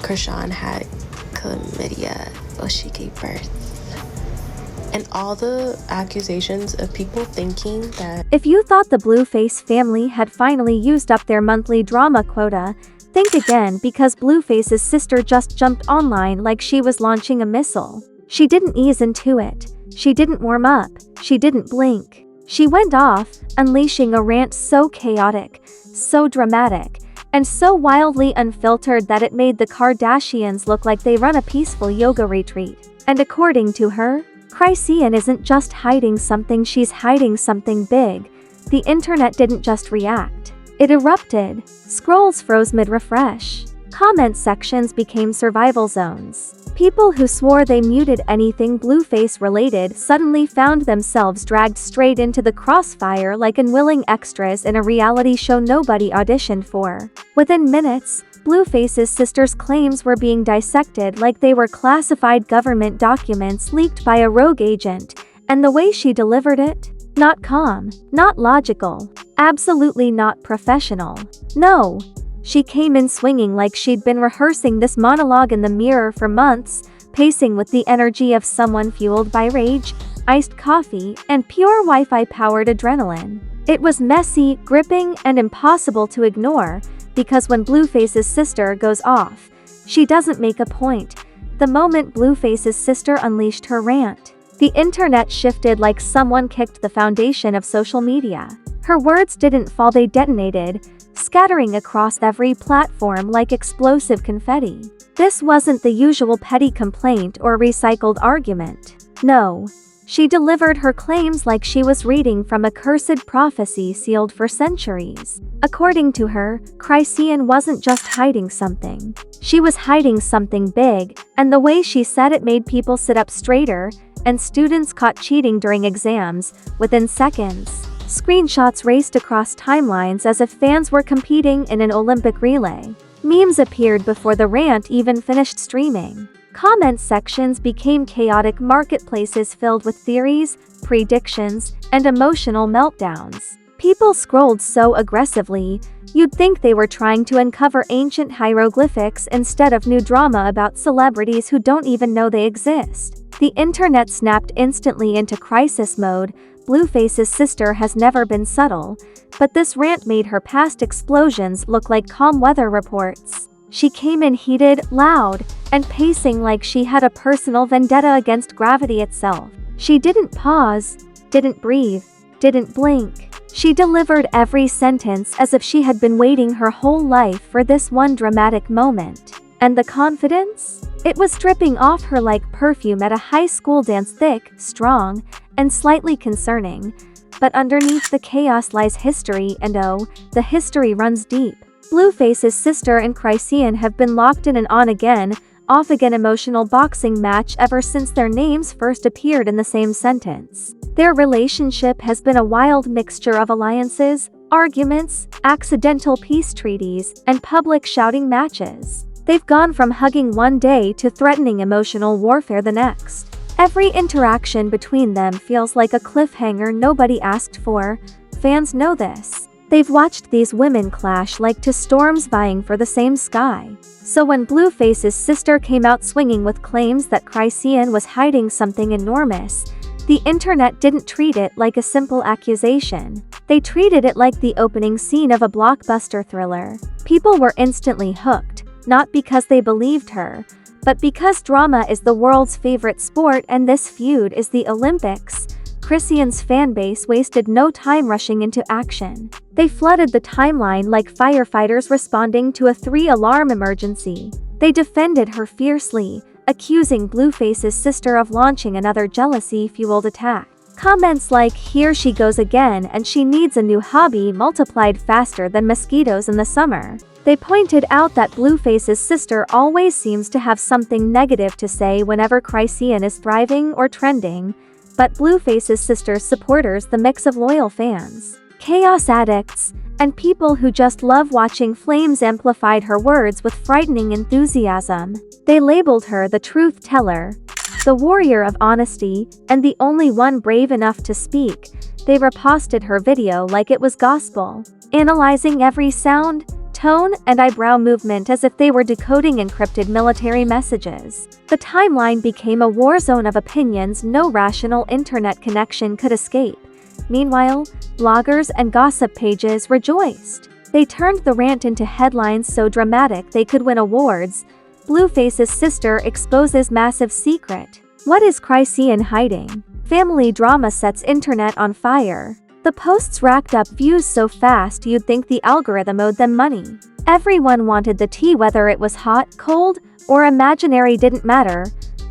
Chrisean had chlamydia while she gave birth. And all the accusations of people thinking that if you thought the Blueface family had finally used up their monthly drama quota, think again, because Blueface's sister just jumped online like she was launching a missile. She didn't ease into it. She didn't warm up. She didn't blink. She went off, unleashing a rant so chaotic, so dramatic, and so wildly unfiltered that it made the Kardashians look like they run a peaceful yoga retreat. And according to her, Chrisean isn't just hiding something, she's hiding something big. The internet didn't just react. It erupted. Scrolls froze mid-refresh. Comment sections became survival zones. People who swore they muted anything Blueface related suddenly found themselves dragged straight into the crossfire like unwilling extras in a reality show nobody auditioned for. Within minutes, Blueface's sister's claims were being dissected like they were classified government documents leaked by a rogue agent, and the way she delivered it? Not calm, not logical, absolutely not professional. No. She came in swinging like she'd been rehearsing this monologue in the mirror for months, pacing with the energy of someone fueled by rage, iced coffee, and pure Wi-Fi-powered adrenaline. It was messy, gripping, and impossible to ignore, because when Blueface's sister goes off, she doesn't make a point. The moment Blueface's sister unleashed her rant, the internet shifted like someone kicked the foundation of social media. Her words didn't fall, they detonated, scattering across every platform like explosive confetti. This wasn't the usual petty complaint or recycled argument. No. She delivered her claims like she was reading from a cursed prophecy sealed for centuries. According to her, Chrisean wasn't just hiding something. She was hiding something big, and the way she said it made people sit up straighter, and students caught cheating during exams within seconds. Screenshots raced across timelines as if fans were competing in an Olympic relay. Memes appeared before the rant even finished streaming. Comment sections became chaotic marketplaces filled with theories, predictions, and emotional meltdowns. People scrolled so aggressively, you'd think they were trying to uncover ancient hieroglyphics instead of new drama about celebrities who don't even know they exist. The internet snapped instantly into crisis mode. Blueface's sister has never been subtle, but this rant made her past explosions look like calm weather reports. She came in heated, loud, and pacing like she had a personal vendetta against gravity itself. She didn't pause, didn't breathe, didn't blink. She delivered every sentence as if she had been waiting her whole life for this one dramatic moment. And the confidence? It was dripping off her like perfume at a high school dance, thick, strong, and slightly concerning. But underneath the chaos lies history, and oh, the history runs deep. Blueface's sister and Chrisean have been locked in an on-again, off-again emotional boxing match ever since their names first appeared in the same sentence. Their relationship has been a wild mixture of alliances, arguments, accidental peace treaties, and public shouting matches. They've gone from hugging one day to threatening emotional warfare the next. Every interaction between them feels like a cliffhanger nobody asked for. Fans know this. They've watched these women clash like two storms vying for the same sky. So when Blueface's sister came out swinging with claims that Chrisean was hiding something enormous, the internet didn't treat it like a simple accusation. They treated it like the opening scene of a blockbuster thriller. People were instantly hooked, not because they believed her, but because drama is the world's favorite sport and this feud is the Olympics. Chrisean's fanbase wasted no time rushing into action. They flooded the timeline like firefighters responding to a 3-alarm emergency. They defended her fiercely, accusing Blueface's sister of launching another jealousy-fueled attack. Comments like, "Here she goes again and she needs a new hobby," multiplied faster than mosquitoes in the summer. They pointed out that Blueface's sister always seems to have something negative to say whenever Chrisean is thriving or trending, but Blueface's sister's supporters, the mix of loyal fans, chaos addicts, and people who just love watching flames, amplified her words with frightening enthusiasm. They labeled her the truth teller, the warrior of honesty, and the only one brave enough to speak. They reposted her video like it was gospel, analyzing every sound, tone and eyebrow movement as if they were decoding encrypted military messages. The timeline became a war zone of opinions no rational internet connection could escape. Meanwhile, bloggers and gossip pages rejoiced. They turned the rant into headlines so dramatic they could win awards. Blueface's sister exposes massive secret. What is Chrisean hiding? Family drama sets internet on fire. The posts racked up views so fast you'd think the algorithm owed them money. Everyone wanted the tea, whether it was hot, cold, or imaginary didn't matter.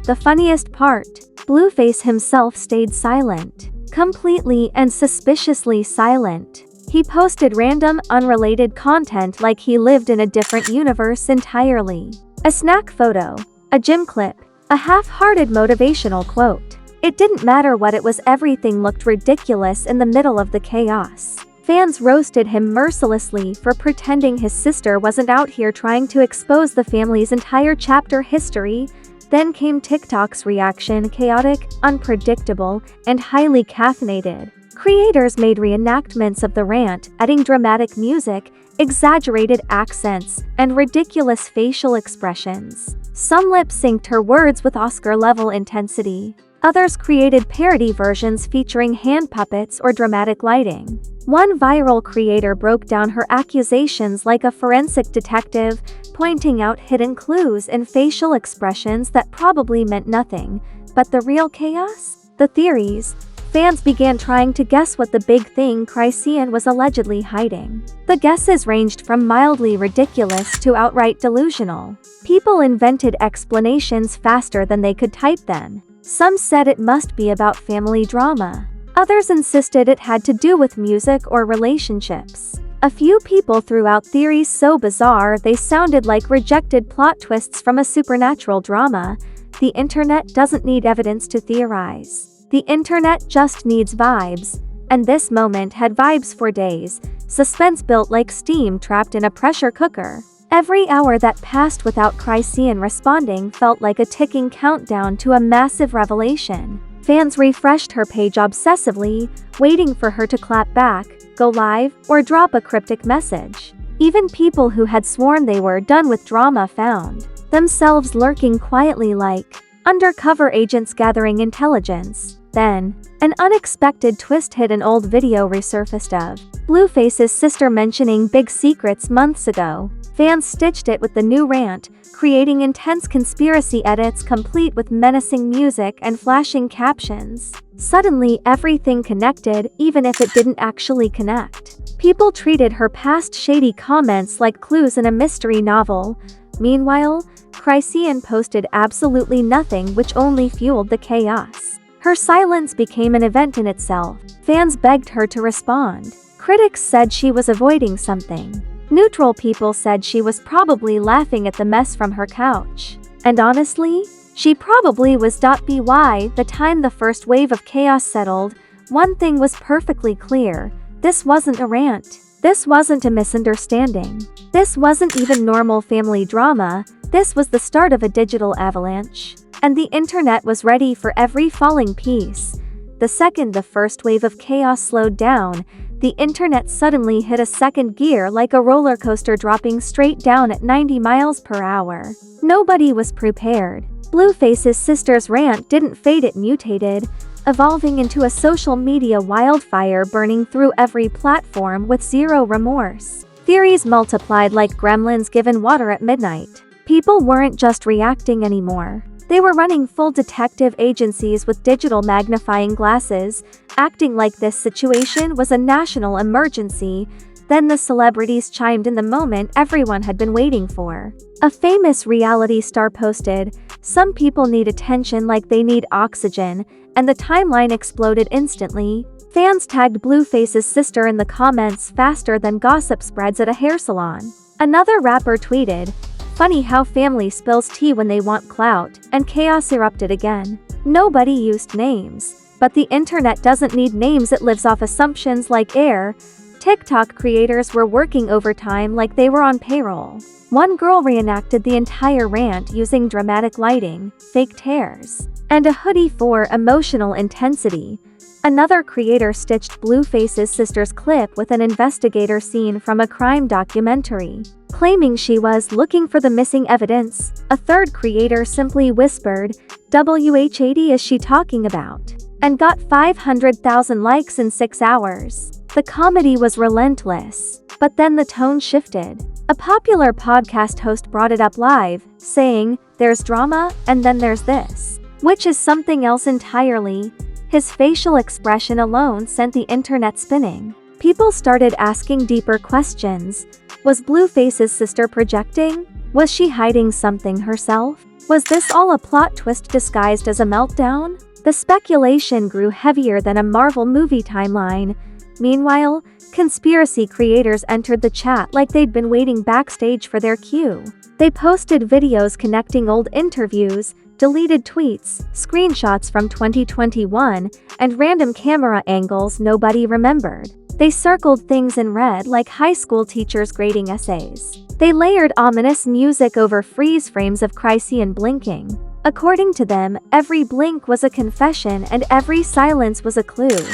The funniest part, Blueface himself stayed silent. Completely and suspiciously silent. He posted random, unrelated content like he lived in a different universe entirely. A snack photo, a gym clip, a half-hearted motivational quote. It didn't matter what it was, everything looked ridiculous in the middle of the chaos. Fans roasted him mercilessly for pretending his sister wasn't out here trying to expose the family's entire chapter history. Then came TikTok's reaction, chaotic, unpredictable, and highly caffeinated. Creators made reenactments of the rant, adding dramatic music, exaggerated accents, and ridiculous facial expressions. Some lip-synced her words with Oscar-level intensity. Others created parody versions featuring hand puppets or dramatic lighting. One viral creator broke down her accusations like a forensic detective, pointing out hidden clues and facial expressions that probably meant nothing. But the real chaos? The theories. Fans began trying to guess what the big thing Chrisean was allegedly hiding. The guesses ranged from mildly ridiculous to outright delusional. People invented explanations faster than they could type them. Some said it must be about family drama. Others insisted it had to do with music or relationships. A few people threw out theories so bizarre they sounded like rejected plot twists from a supernatural drama. The internet doesn't need evidence to theorize. The internet just needs vibes. And this moment had vibes for days. Suspense built like steam trapped in a pressure cooker. Every hour that passed without Chrisean responding felt like a ticking countdown to a massive revelation. Fans refreshed her page obsessively, waiting for her to clap back, go live, or drop a cryptic message. Even people who had sworn they were done with drama found themselves lurking quietly like undercover agents gathering intelligence. Then, an unexpected twist hit. An old video resurfaced of Blueface's sister mentioning big secrets months ago. Fans stitched it with the new rant, creating intense conspiracy edits complete with menacing music and flashing captions. Suddenly, everything connected, even if it didn't actually connect. People treated her past shady comments like clues in a mystery novel. Meanwhile, Chrisean posted absolutely nothing, which only fueled the chaos. Her silence became an event in itself. Fans begged her to respond. Critics said she was avoiding something. Neutral people said she was probably laughing at the mess from her couch. And honestly, she probably was. By the time the first wave of chaos settled, one thing was perfectly clear. This wasn't a rant. This wasn't a misunderstanding. This wasn't even normal family drama. This was the start of a digital avalanche. And the internet was ready for every falling piece. The second the first wave of chaos slowed down, the internet suddenly hit a second gear like a roller coaster dropping straight down at 90 miles per hour. Nobody was prepared. Blueface's sister's rant didn't fade, it mutated, evolving into a social media wildfire burning through every platform with zero remorse. Theories multiplied like gremlins given water at midnight. People weren't just reacting anymore. They were running full detective agencies with digital magnifying glasses, acting like this situation was a national emergency. Then the celebrities chimed in, the moment everyone had been waiting for. A famous reality star posted, "Some people need attention like they need oxygen," and the timeline exploded instantly. Fans tagged Blueface's sister in the comments faster than gossip spreads at a hair salon. Another rapper tweeted, "Funny how family spills tea when they want clout," and chaos erupted again. Nobody used names. But the internet doesn't need names, it lives off assumptions like air. TikTok creators were working overtime like they were on payroll. One girl reenacted the entire rant using dramatic lighting, faked hairs, and a hoodie for emotional intensity. Another creator stitched Blueface's sister's clip with an investigator scene from a crime documentary, claiming she was looking for the missing evidence. A third creator simply whispered, "WH80 is she talking about?" and got 500,000 likes in 6 hours. The comedy was relentless, but then the tone shifted. A popular podcast host brought it up live, saying, "There's drama, and then there's this," which is something else entirely. His facial expression alone sent the internet spinning. People started asking deeper questions. Was Blueface's sister projecting? Was she hiding something herself? Was this all a plot twist disguised as a meltdown? The speculation grew heavier than a Marvel movie timeline. Meanwhile, conspiracy creators entered the chat like they'd been waiting backstage for their cue. They posted videos connecting old interviews, deleted tweets, screenshots from 2021, and random camera angles nobody remembered. They circled things in red like high school teachers grading essays. They layered ominous music over freeze frames of Chrisean blinking. According to them, every blink was a confession and every silence was a clue.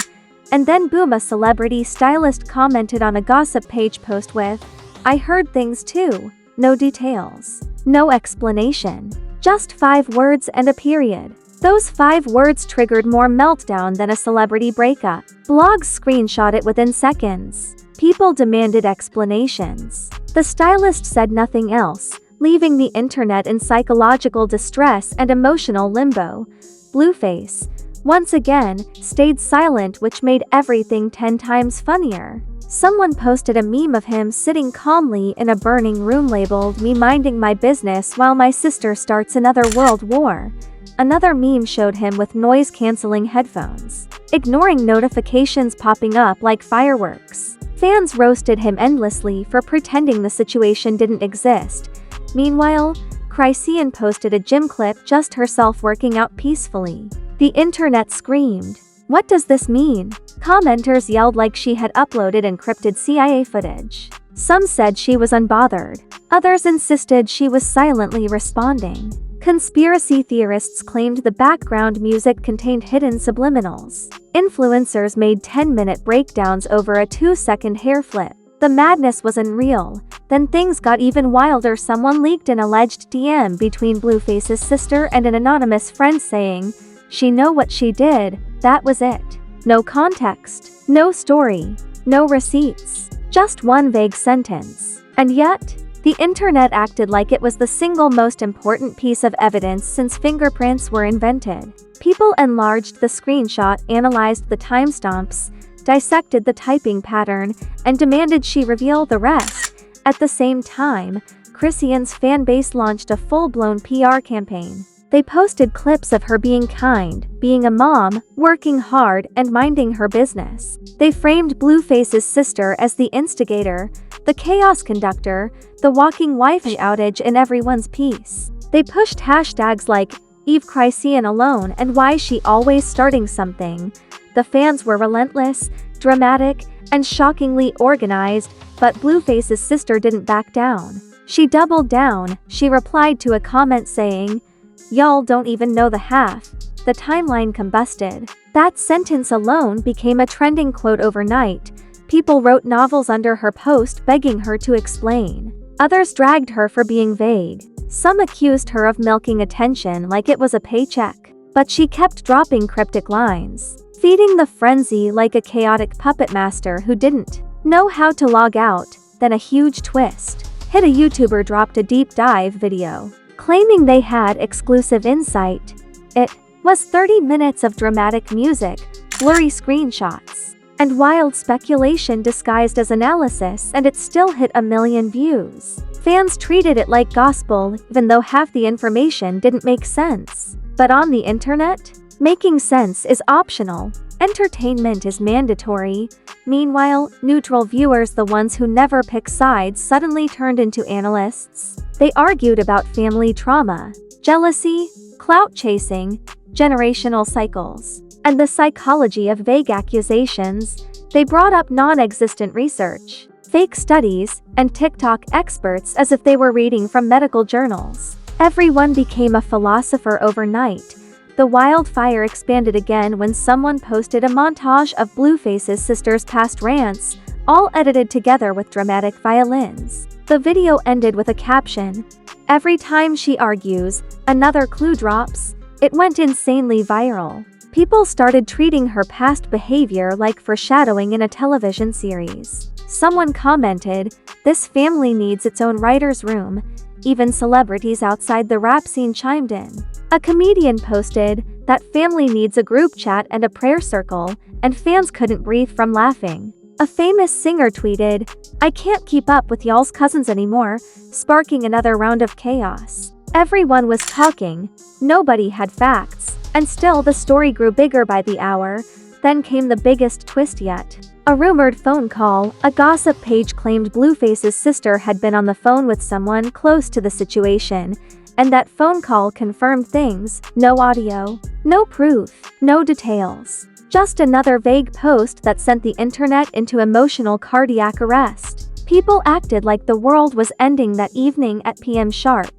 And then boom, a celebrity stylist commented on a gossip page post with, "I heard things too." No details. No explanation. Just 5 words and a period. Those 5 words triggered more meltdown than a celebrity breakup. Blogs screenshot it within seconds. People demanded explanations. The stylist said nothing else, leaving the internet in psychological distress and emotional limbo. Blueface, once again, stayed silent, which made everything 10 times funnier. Someone posted a meme of him sitting calmly in a burning room labeled "Me minding my business while my sister starts another world war." Another meme showed him with noise-canceling headphones, ignoring notifications popping up like fireworks. Fans roasted him endlessly for pretending the situation didn't exist. Meanwhile, Chrisean posted a gym clip just herself working out peacefully. The internet screamed, "What does this mean?" Commenters yelled like she had uploaded encrypted CIA footage. Some said she was unbothered. Others insisted she was silently responding. Conspiracy theorists claimed the background music contained hidden subliminals. Influencers made 10-minute breakdowns over a 2-second hair flip. The madness was unreal. Then things got even wilder. Someone leaked an alleged DM between Blueface's sister and an anonymous friend saying, "She know what she did, that was it." No context, no story, no receipts, just one vague sentence. And yet, the internet acted like it was the single most important piece of evidence since fingerprints were invented. People enlarged the screenshot, analyzed the timestamps, dissected the typing pattern, and demanded she reveal the rest. At the same time, Chrisean's fanbase launched a full-blown PR campaign. They posted clips of her being kind, being a mom, working hard, and minding her business. They framed Blueface's sister as the instigator, the chaos conductor, the walking Wi-Fi outage in everyone's piece. They pushed hashtags like "Eve Chrisean alone" and "Why is she always starting something?" The fans were relentless, dramatic, and shockingly organized, but Blueface's sister didn't back down. She doubled down. She replied to a comment saying, "Y'all don't even know the half." The timeline combusted. That sentence alone became a trending quote overnight. People wrote novels under her post begging her to explain. Others dragged her for being vague. Some accused her of milking attention like it was a paycheck. But she kept dropping cryptic lines, feeding the frenzy like a chaotic puppet master who didn't know how to log out. Then a huge twist hit. A YouTuber dropped a deep dive video, claiming they had exclusive insight. It was 30 minutes of dramatic music, blurry screenshots, and wild speculation disguised as analysis, and it still hit 1 million views. Fans treated it like gospel, even though half the information didn't make sense. But on the internet, making sense is optional. Entertainment is mandatory. Meanwhile, neutral viewers, the ones who never pick sides, suddenly turned into analysts. They argued about family trauma, jealousy, clout chasing, generational cycles, and the psychology of vague accusations. They brought up non-existent research, fake studies, and TikTok experts as if they were reading from medical journals. Everyone became a philosopher overnight. The wildfire expanded again when someone posted a montage of Blueface's sister's past rants, all edited together with dramatic violins. The video ended with a caption, "Every time she argues, another clue drops." It went insanely viral. People started treating her past behavior like foreshadowing in a television series. Someone commented, "This family needs its own writer's room." Even celebrities outside the rap scene chimed in. A comedian posted, "That family needs a group chat and a prayer circle," and fans couldn't breathe from laughing. A famous singer tweeted, "I can't keep up with y'all's cousins anymore," sparking another round of chaos. Everyone was talking, nobody had facts, and still the story grew bigger by the hour. Then came the biggest twist yet. A rumored phone call. A gossip page claimed Blueface's sister had been on the phone with someone close to the situation, and that phone call confirmed things: no audio, no proof, no details. Just another vague post that sent the internet into emotional cardiac arrest. People acted like the world was ending that evening at PM sharp.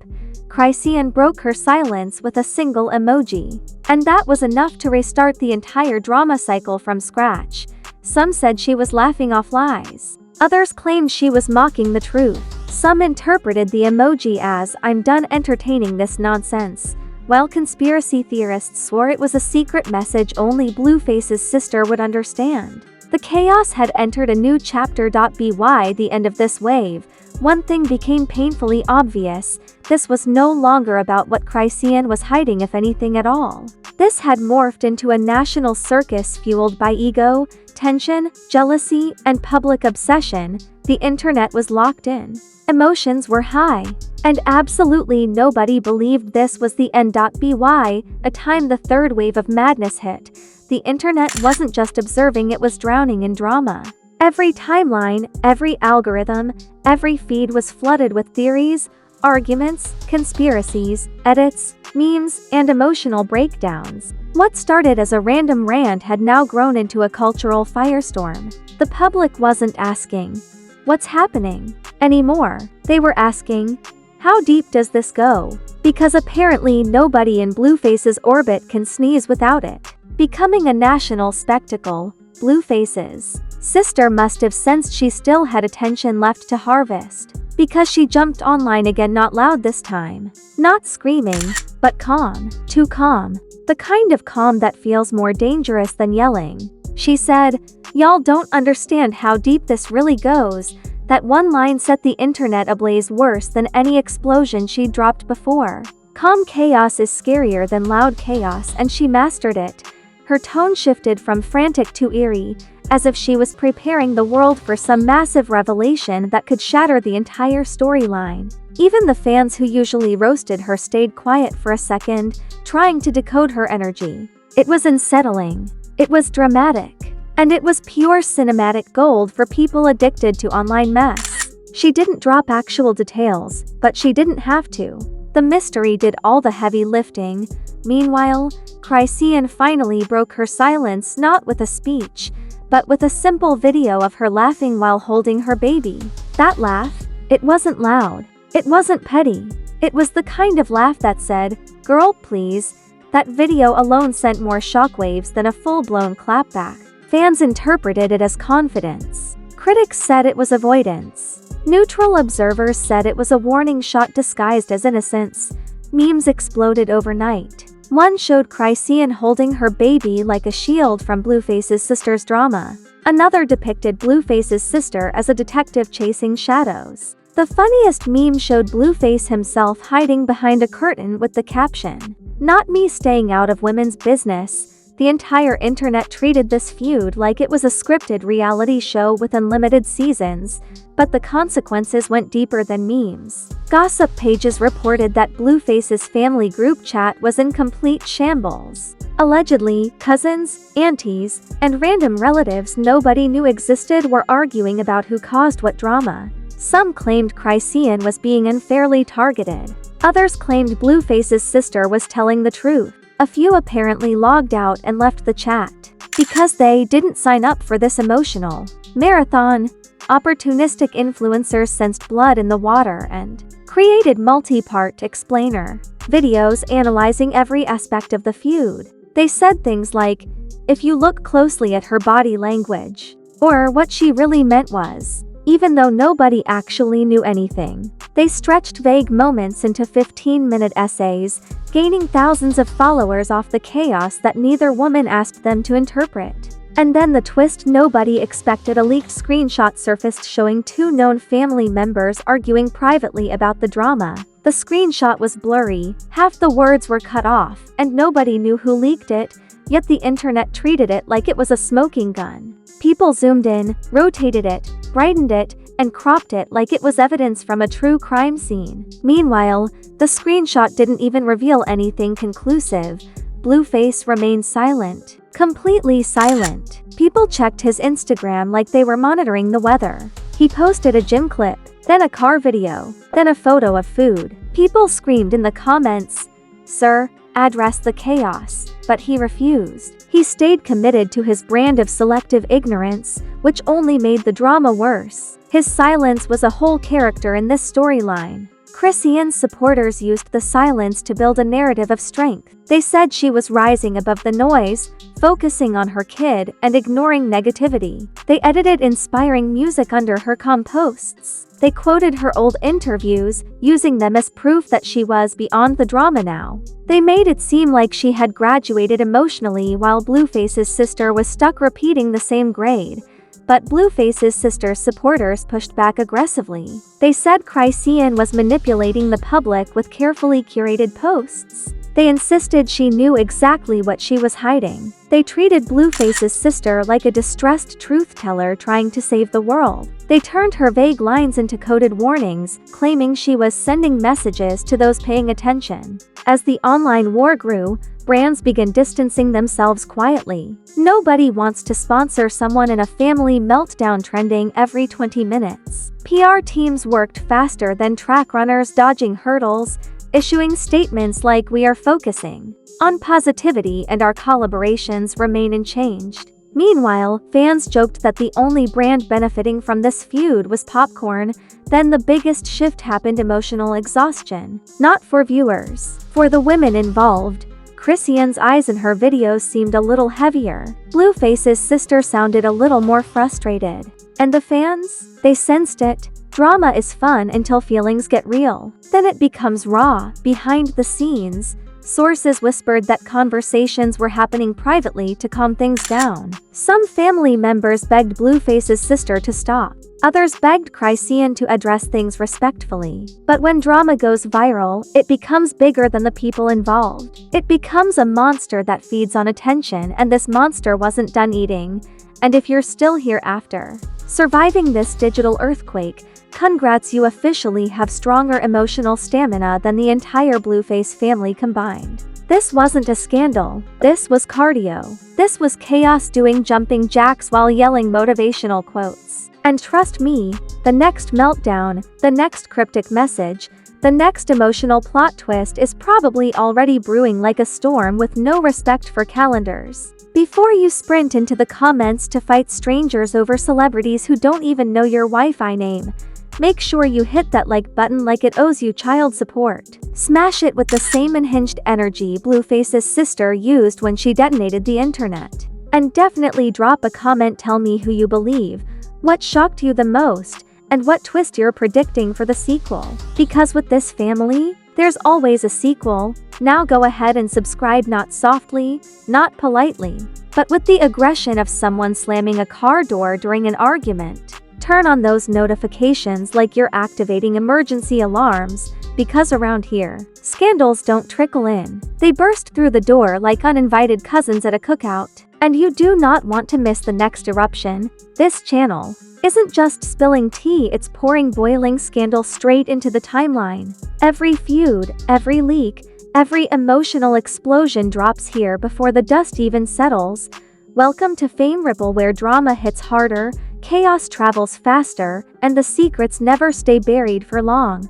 Chrisean broke her silence with a single emoji. And that was enough to restart the entire drama cycle from scratch. Some said she was laughing off lies. Others claimed she was mocking the truth. Some interpreted the emoji as, "I'm done entertaining this nonsense," while conspiracy theorists swore it was a secret message only Blueface's sister would understand. The chaos had entered a new chapter. By the end of this wave, one thing became painfully obvious: this was no longer about what Chrisean was hiding, if anything at all. This had morphed into a national circus fueled by ego, tension, jealousy, and public obsession. The internet was locked in. Emotions were high. And absolutely nobody believed this was the end. By the time the third wave of madness hit, the internet wasn't just observing, it was drowning in drama. Every timeline, every algorithm, every feed was flooded with theories, arguments, conspiracies, edits, memes, and emotional breakdowns. What started as a random rant had now grown into a cultural firestorm. The public wasn't asking, "What's happening?" anymore. They were asking, "How deep does this go?" Because apparently nobody in Blueface's orbit can sneeze without it. Becoming a national spectacle, Blueface's sister must have sensed she still had attention left to harvest. Because she jumped online again, not loud this time. Not screaming, but calm. Too calm. The kind of calm that feels more dangerous than yelling. She said, "Y'all don't understand how deep this really goes." That one line set the internet ablaze worse than any explosion she'd dropped before. Calm chaos is scarier than loud chaos, and she mastered it. Her tone shifted from frantic to eerie, as if she was preparing the world for some massive revelation that could shatter the entire storyline. Even the fans who usually roasted her stayed quiet for a second, trying to decode her energy. It was unsettling. It was dramatic. And it was pure cinematic gold for people addicted to online mess. She didn't drop actual details, but she didn't have to. The mystery did all the heavy lifting. Meanwhile, Chrisean finally broke her silence, not with a speech, but with a simple video of her laughing while holding her baby. That laugh, it wasn't loud. It wasn't petty. It was the kind of laugh that said, "Girl, please." That video alone sent more shockwaves than a full-blown clapback. Fans interpreted it as confidence. Critics said it was avoidance. Neutral observers said it was a warning shot disguised as innocence. Memes exploded overnight. One showed Chrisean holding her baby like a shield from Blueface's sister's drama. Another depicted Blueface's sister as a detective chasing shadows. The funniest meme showed Blueface himself hiding behind a curtain with the caption, "Not me staying out of women's business." The entire internet treated this feud like it was a scripted reality show with unlimited seasons, but the consequences went deeper than memes. Gossip pages reported that Blueface's family group chat was in complete shambles. Allegedly, cousins, aunties, and random relatives nobody knew existed were arguing about who caused what drama. Some claimed Chrisean was being unfairly targeted. Others claimed Blueface's sister was telling the truth. A few apparently logged out and left the chat because they didn't sign up for this emotional marathon. Opportunistic influencers sensed blood in the water and created multi-part explainer videos analyzing every aspect of the feud. They said things like, "If you look closely at her body language," or "what she really meant was," even though nobody actually knew anything. They stretched vague moments into 15-minute essays, gaining thousands of followers off the chaos that neither woman asked them to interpret. And then the twist nobody expected: a leaked screenshot surfaced showing two known family members arguing privately about the drama. The screenshot was blurry, half the words were cut off, and nobody knew who leaked it, yet the internet treated it like it was a smoking gun. People zoomed in, rotated it, brightened it, and cropped it like it was evidence from a true crime scene. Meanwhile, the screenshot didn't even reveal anything conclusive. Blueface remained silent. Completely silent. People checked his Instagram like they were monitoring the weather. He posted a gym clip, then a car video, then a photo of food. People screamed in the comments, "Sir, address the chaos," but he refused. He stayed committed to his brand of selective ignorance, which only made the drama worse. His silence was a whole character in this storyline. Chrisean's supporters used the silence to build a narrative of strength. They said she was rising above the noise, focusing on her kid and ignoring negativity. They edited inspiring music under her calm posts. They quoted her old interviews, using them as proof that she was beyond the drama now. They made it seem like she had graduated emotionally while Blueface's sister was stuck repeating the same grade. But Blueface's sister's supporters pushed back aggressively. They said Chrisean was manipulating the public with carefully curated posts. They insisted she knew exactly what she was hiding. They treated Blueface's sister like a distressed truth-teller trying to save the world. They turned her vague lines into coded warnings, claiming she was sending messages to those paying attention. As the online war grew, brands began distancing themselves quietly. Nobody wants to sponsor someone in a family meltdown trending every 20 minutes. PR teams worked faster than track runners dodging hurdles, issuing statements like, "We are focusing on positivity and our collaborations remain unchanged." Meanwhile, fans joked that the only brand benefiting from this feud was popcorn. Then the biggest shift happened: emotional exhaustion. Not for viewers. For the women involved. Chrisean's eyes in her videos seemed a little heavier. Blueface's sister sounded a little more frustrated. And the fans? They sensed it. Drama is fun until feelings get real. Then it becomes raw, behind the scenes. Sources whispered that conversations were happening privately to calm things down. Some family members begged Blueface's sister to stop. Others begged Chrisean to address things respectfully. But when drama goes viral, it becomes bigger than the people involved. It becomes a monster that feeds on attention, and this monster wasn't done eating. And if you're still here after surviving this digital earthquake, congrats, you officially have stronger emotional stamina than the entire Blueface family combined. This wasn't a scandal. This was cardio. This was chaos doing jumping jacks while yelling motivational quotes. And trust me, the next meltdown, the next cryptic message, the next emotional plot twist is probably already brewing like a storm with no respect for calendars. Before you sprint into the comments to fight strangers over celebrities who don't even know your Wi-Fi name, make sure you hit that like button like it owes you child support. Smash it with the same unhinged energy Blueface's sister used when she detonated the internet. And definitely drop a comment, tell me who you believe, what shocked you the most, and what twist you're predicting for the sequel. Because with this family, there's always a sequel. Now go ahead and subscribe, not softly, not politely, but with the aggression of someone slamming a car door during an argument. Turn on those notifications like you're activating emergency alarms, because around here, scandals don't trickle in. They burst through the door like uninvited cousins at a cookout. And you do not want to miss the next eruption. This channel isn't just spilling tea, it's pouring boiling scandal straight into the timeline. Every feud, every leak, every emotional explosion drops here before the dust even settles. Welcome to Fame Ripple, where drama hits harder, chaos travels faster, and the secrets never stay buried for long.